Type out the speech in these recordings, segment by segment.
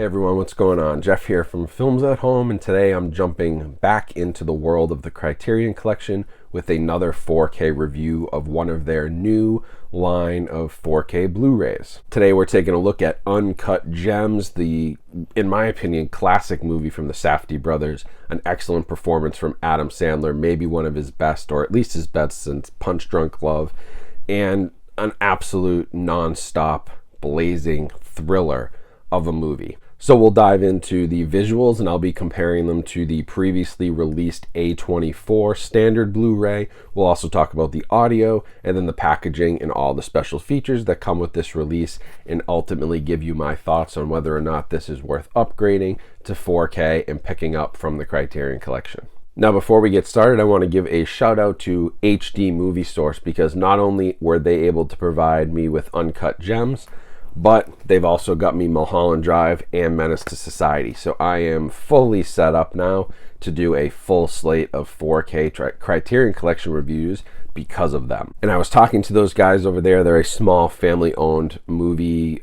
Hey everyone, what's going on? Jeff here from Films at Home, and today I'm jumping back into the world of the Criterion Collection with another 4K review of one of their new line of 4K Blu-rays. Today we're taking a look at Uncut Gems, the, in my opinion, classic movie from the Safdie brothers. An excellent performance from Adam Sandler, maybe one of his best, or at least his best since Punch Drunk Love, and an absolute non-stop blazing thriller of a movie. So we'll dive into the visuals, and I'll be comparing them to the previously released A24 standard Blu-ray. We'll also talk about the audio and then the packaging and all the special features that come with this release, and ultimately give you my thoughts on whether or not this is worth upgrading to 4K and picking up from the Criterion Collection. Now, before we get started, I want to give a shout out to HD Movie Source, because not only were they able to provide me with Uncut Gems, but they've also got me Mulholland Drive and Menace to Society. So I am fully set up now to do a full slate of 4K Criterion Collection reviews because of them. And I was talking to those guys over there. They're a small family-owned movie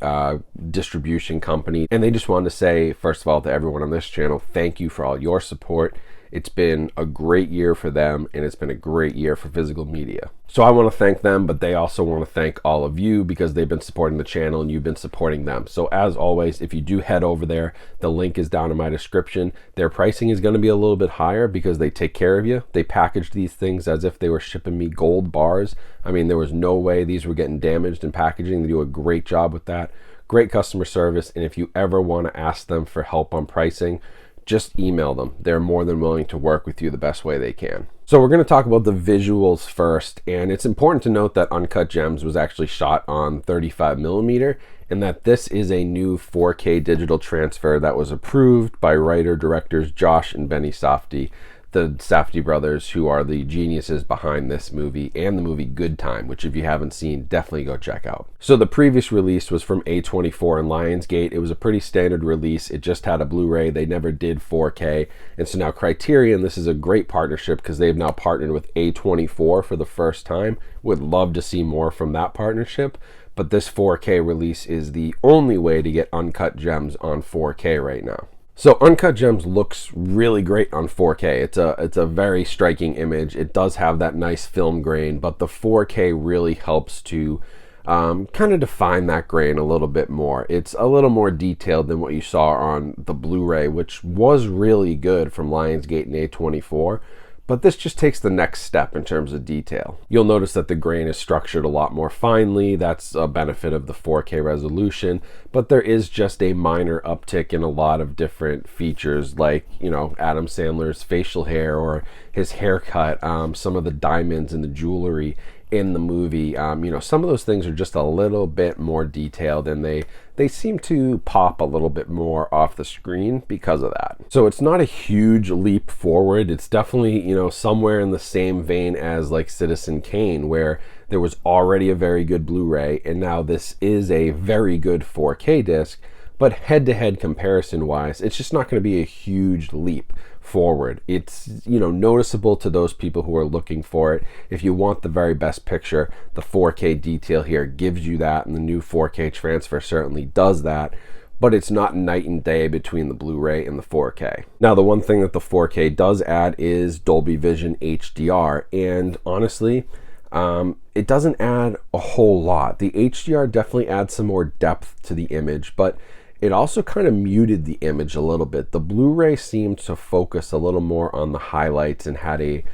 distribution company. And they just wanted to say, first of all, to everyone on this channel, thank you for all your support. It's been a great year for them, and it's been a great year for physical media. So I want to thank them, but they also want to thank all of you because they've been supporting the channel and you've been supporting them. So as always, if you do head over there, the link is down in my description. Their pricing is going to be a little bit higher because they take care of you. They packaged these things as if they were shipping me gold bars. I mean, there was no way these were getting damaged in packaging. They do a great job with that. Great customer service, and if you ever want to ask them for help on pricing, just email them. They're more than willing to work with you the best way they can. So we're going to talk about the visuals first, and it's important to note that Uncut Gems was actually shot on 35mm, and that this is a new 4K digital transfer that was approved by writer-directors Josh and Benny Safdie, the Safdie brothers, who are the geniuses behind this movie and the movie Good Time, which if you haven't seen, definitely go check out. So the previous release was from A24 and Lionsgate. It was a pretty standard release. It just had a Blu-ray. They never did 4K. And so now Criterion, this is a great partnership because they've now partnered with A24 for the first time. Would love to see more from that partnership. But this 4K release is the only way to get Uncut Gems on 4K right now. So Uncut Gems looks really great on 4K. It's a very striking image. It does have that nice film grain, but the 4K really helps to kind of define that grain a little bit more. It's a little more detailed than what you saw on the Blu-ray, which was really good from Lionsgate and A24. But this just takes the next step in terms of detail. You'll notice that the grain is structured a lot more finely. That's a benefit of the 4K resolution, but there is just a minor uptick in a lot of different features, like, you know, Adam Sandler's facial hair or his haircut, some of the diamonds and the jewelry in the movie. You know, some of those things are just a little bit more detailed, and they seem to pop a little bit more off the screen because of that. So it's not a huge leap forward. It's definitely, you know, somewhere in the same vein as like Citizen Kane, where there was already a very good Blu-ray, and now this is a very good 4K disc. But head-to-head comparison-wise, it's just not going to be a huge leap forward. It's, you know, noticeable to those people who are looking for it. If you want the very best picture, the 4K detail here gives you that, and the new 4K transfer certainly does that. But it's not night and day between the Blu-ray and the 4K. Now, the one thing that the 4K does add is Dolby Vision HDR, and honestly, it doesn't add a whole lot. The HDR definitely adds some more depth to the image, but it also kind of muted the image a little bit. The Blu-ray seemed to focus a little more on the highlights and had a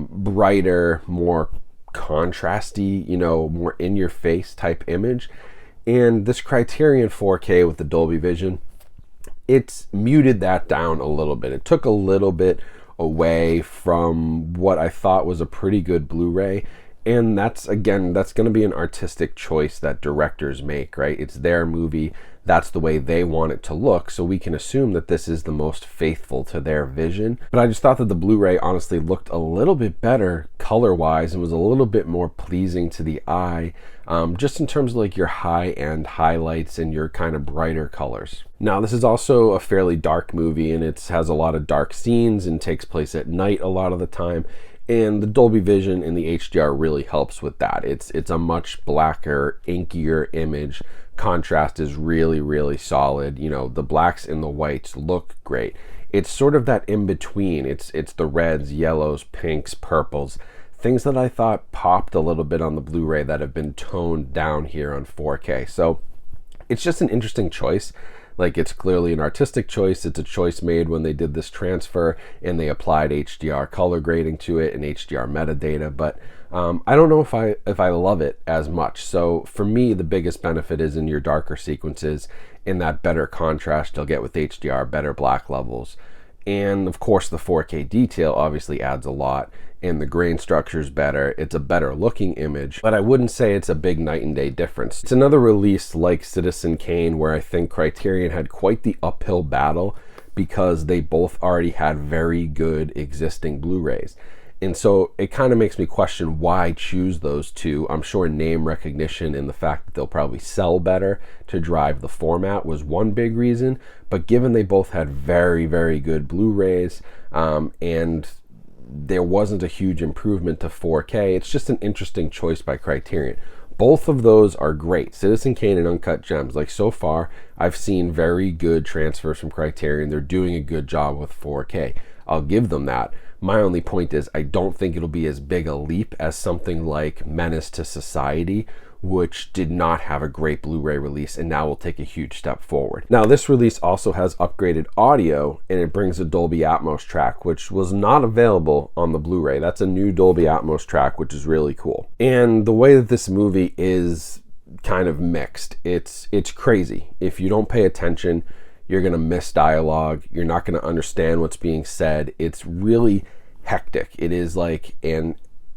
brighter, more contrasty, you know, more in-your-face type image. And this Criterion 4K with the Dolby Vision, it's muted that down a little bit. It took a little bit away from what I thought was a pretty good Blu-ray. And that's, again, that's going to be an artistic choice that directors make, right? It's their movie. That's the way they want it to look, so we can assume that this is the most faithful to their vision. But I just thought that the Blu-ray honestly looked a little bit better color-wise and was a little bit more pleasing to the eye, just in terms of like your high-end highlights and your kind of brighter colors. Now, this is also a fairly dark movie, and it has a lot of dark scenes and takes place at night a lot of the time. And the Dolby Vision and the HDR really helps with that. It's a much blacker, inkier image contrast is really, really solid. You know, the blacks and the whites look great. It's sort of that in between. It's the reds, yellows, pinks, purples, things that I thought popped a little bit on the Blu-ray that have been toned down here on 4K. So it's just an interesting choice. Like, it's clearly an artistic choice. It's a choice made when they did this transfer and they applied HDR color grading to it and HDR metadata. But I don't know if I love it as much. So for me, the biggest benefit is in your darker sequences, in that better contrast you'll get with HDR, better black levels. And of course, the 4K detail obviously adds a lot, and the grain structure is better. It's a better looking image, but I wouldn't say it's a big night and day difference. It's another release like Citizen Kane, where I think Criterion had quite the uphill battle because they both already had very good existing Blu-rays. And so it kind of makes me question why choose those two. I'm sure name recognition and the fact that they'll probably sell better to drive the format was one big reason. But given they both had very, very good Blu-rays, and there wasn't a huge improvement to 4K, it's just an interesting choice by Criterion. Both of those are great. Citizen Kane and Uncut Gems. Like, so far, I've seen very good transfers from Criterion. They're doing a good job with 4K. I'll give them that. My only point is I don't think it'll be as big a leap as something like Menace to Society, which did not have a great Blu-ray release and now will take a huge step forward. Now, this release also has upgraded audio, and it brings a Dolby Atmos track, which was not available on the Blu-ray. That's a new Dolby Atmos track, which is really cool. And the way that this movie is kind of mixed, it's crazy. If you don't pay attention, you're gonna miss dialogue. You're not gonna understand what's being said. It's really hectic. It is like an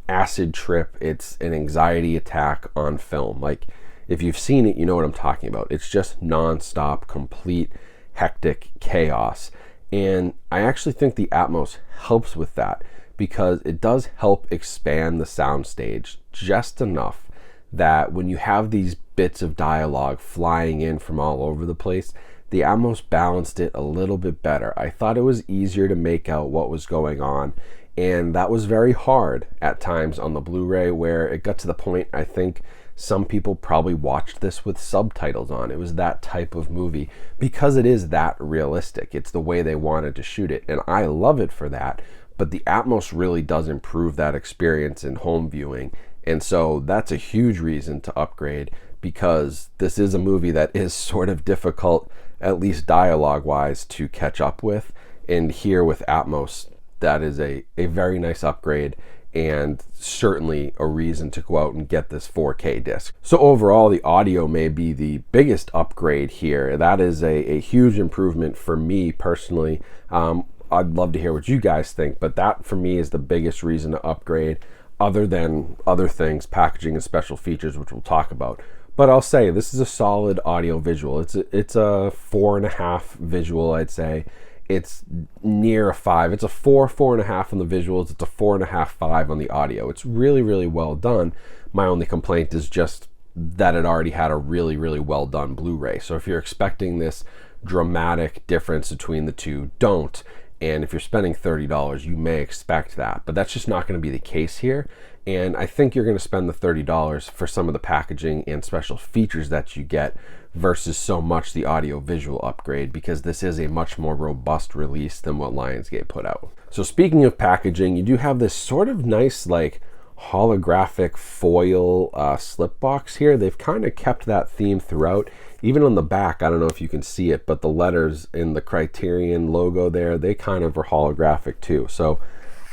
acid trip. It's an anxiety attack on film. Like, if you've seen it, you know what I'm talking about. It's just non-stop, complete, hectic chaos. And I actually think the Atmos helps with that, because it does help expand the soundstage just enough that when you have these bits of dialogue flying in from all over the place, the Atmos balanced it a little bit better. I thought it was easier to make out what was going on, and that was very hard at times on the Blu-ray, where it got to the point, I think some people probably watched this with subtitles on. It was that type of movie because it is that realistic. It's the way they wanted to shoot it, and I love it for that. But the Atmos really does improve that experience in home viewing, and so that's a huge reason to upgrade, because this is a movie that is sort of difficult, at least dialogue-wise, to catch up with. And here with Atmos, that is a very nice upgrade, and certainly a reason to go out and get this 4K disc. So overall, the audio may be the biggest upgrade here. That is a huge improvement for me personally. I'd love to hear what you guys think, but that for me is the biggest reason to upgrade, other than other things, packaging and special features, which we'll talk about. But I'll say this is a solid audio visual. It's a 4.5 visual, I'd say. It's near a 5. It's a 4.5 on the visuals. It's a 4.5, 5 on the audio. It's really, really well done. My only complaint is just that it already had a really, really well done Blu-ray. So if you're expecting this dramatic difference between the two, don't. And if you're spending $30, you may expect that, but that's just not going to be the case here. And I think you're going to spend the $30 for some of the packaging and special features that you get versus so much the audio visual upgrade, because this is a much more robust release than what Lionsgate put out. So speaking of packaging, you do have this sort of nice like holographic foil slip box here. They've kind of kept that theme throughout. Even on the back, I don't know if you can see it, but the letters in the Criterion logo there, they kind of are holographic too. So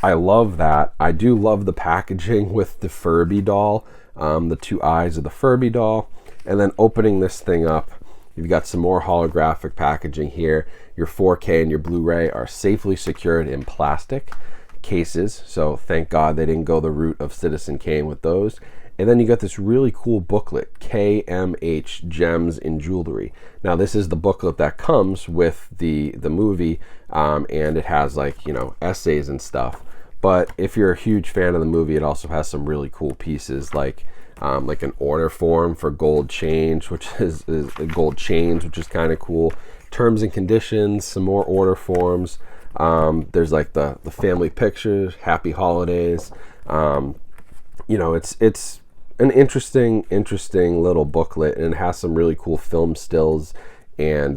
I love that. I do love the packaging with the Furby doll, the two eyes of the Furby doll. And then opening this thing up, you've got some more holographic packaging here. Your 4K and your Blu-ray are safely secured in plastic cases. So thank God they didn't go the route of Citizen Kane with those. And then you got this really cool booklet, KMH Gems in Jewelry. Now this is the booklet that comes with the movie, and it has, like, you know, essays and stuff. But if you're a huge fan of the movie, it also has some really cool pieces, like an order form for gold change, which is gold chains, which is kind of cool. Terms and conditions, some more order forms. There's like the family pictures, happy holidays. You know, it's an interesting little booklet, and it has some really cool film stills and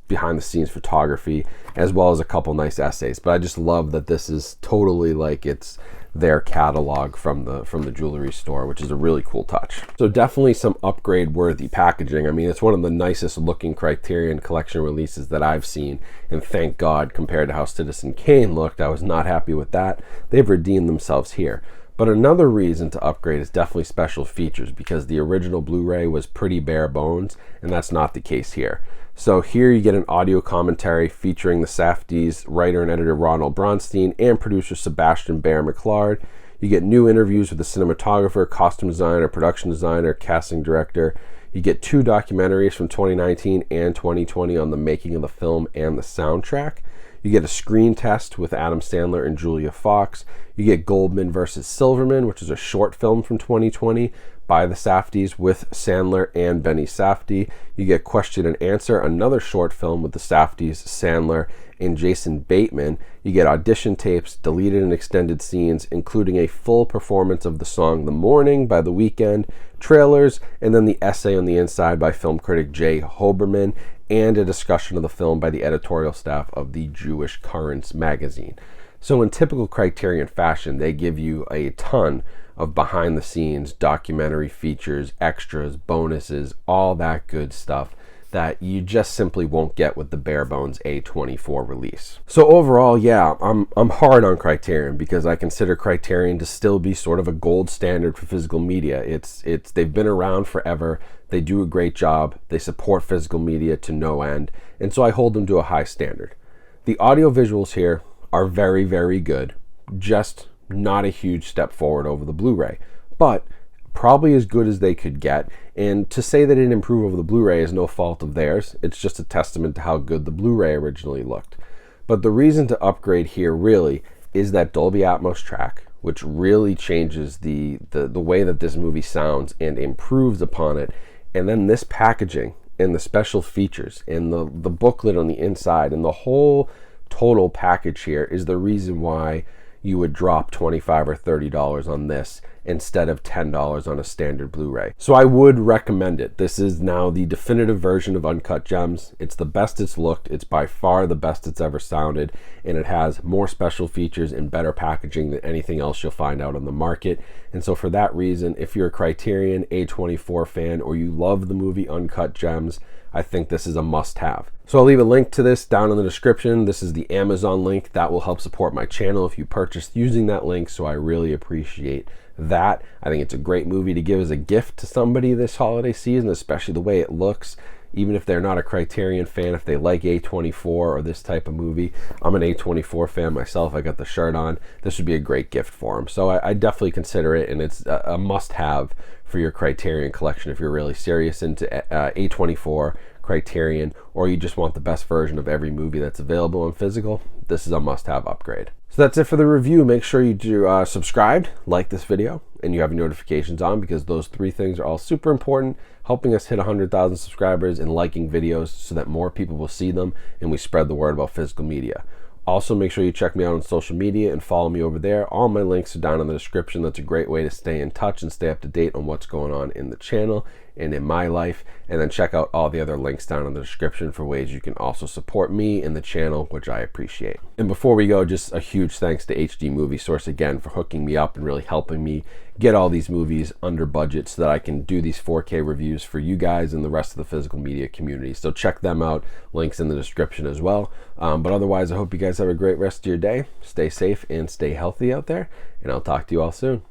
behind the scenes photography, as well as a couple nice essays. But I just love that this is totally like it's their catalog from the jewelry store, which is a really cool touch. So definitely some upgrade worthy packaging. I mean, it's one of the nicest looking Criterion Collection releases that I've seen, and thank God, compared to how Citizen Kane looked, I was not happy with that. They've redeemed themselves here. But another reason to upgrade is definitely special features, because the original Blu-ray was pretty bare bones, and that's not the case here. So here you get an audio commentary featuring the Safdies writer and editor Ronald Bronstein and producer Sebastian Bear McLeod. You get new interviews with the cinematographer, costume designer, production designer, casting director. You get 2 documentaries from 2019 and 2020 on the making of the film and the soundtrack. You get a screen test with Adam Sandler and Julia Fox. You get Goldman versus Silverman, which is a short film from 2020 by the Safdies with Sandler and Benny Safdie. You get Question and Answer, another short film with the Safdies, Sandler, and Jason Bateman. You get audition tapes, deleted and extended scenes, including a full performance of the song The Morning by The Weeknd, trailers, and then the essay on the inside by film critic Jay Hoberman, and a discussion of the film by the editorial staff of the Jewish Currents magazine. So in typical Criterion fashion, they give you a ton of behind the scenes documentary features, extras, bonuses, all that good stuff that you just simply won't get with the bare bones A24 release. So overall, yeah, I'm hard on Criterion because I consider Criterion to still be sort of a gold standard for physical media. They've been around forever. They do a great job. They support physical media to no end, and so I hold them to a high standard. The audio visuals here are very, very good, just not a huge step forward over the Blu-ray, but probably as good as they could get. And to say that it didn't improve over the Blu-ray is no fault of theirs. It's just a testament to how good the Blu-ray originally looked. But the reason to upgrade here really is that Dolby Atmos track, which really changes the way that this movie sounds and improves upon it. And then this packaging and the special features and the booklet on the inside and the whole total package here is the reason why you would drop $25 or $30 on this instead of $10 on a standard Blu-ray. So I would recommend it. This is now the definitive version of Uncut Gems. It's the best it's looked. It's by far the best it's ever sounded, and it has more special features and better packaging than anything else you'll find out on the market. And so for that reason, if you're a Criterion A24 fan or you love the movie Uncut Gems, I think this is a must-have. So I'll leave a link to this down in the description. This is the Amazon link. That will help support my channel if you purchase using that link, so I really appreciate that. I think it's a great movie to give as a gift to somebody this holiday season, especially the way it looks. Even if they're not a Criterion fan, if they like A24 or this type of movie. I'm an A24 fan myself. I got the shirt on. This would be a great gift for them. So I definitely consider it, and it's a must-have for your Criterion collection if you're really serious into A24, Criterion, or you just want the best version of every movie that's available on physical. This is a must-have upgrade. So that's it for the review. Make sure you do subscribe, like this video, and you have your notifications on, because those 3 things are all super important, helping us hit 100,000 subscribers and liking videos so that more people will see them and we spread the word about physical media. Also, make sure you check me out on social media and follow me over there. All my links are down in the description. That's a great way to stay in touch and stay up to date on what's going on in the channel and in my life. And then check out all the other links down in the description for ways you can also support me and the channel, which I appreciate. And before we go, just a huge thanks to HD Movie Source again for hooking me up and really helping me get all these movies under budget so that I can do these 4K reviews for you guys and the rest of the physical media community. So check them out. Links in the description as well. But otherwise, I hope you guys have a great rest of your day. Stay safe and stay healthy out there, and I'll talk to you all soon.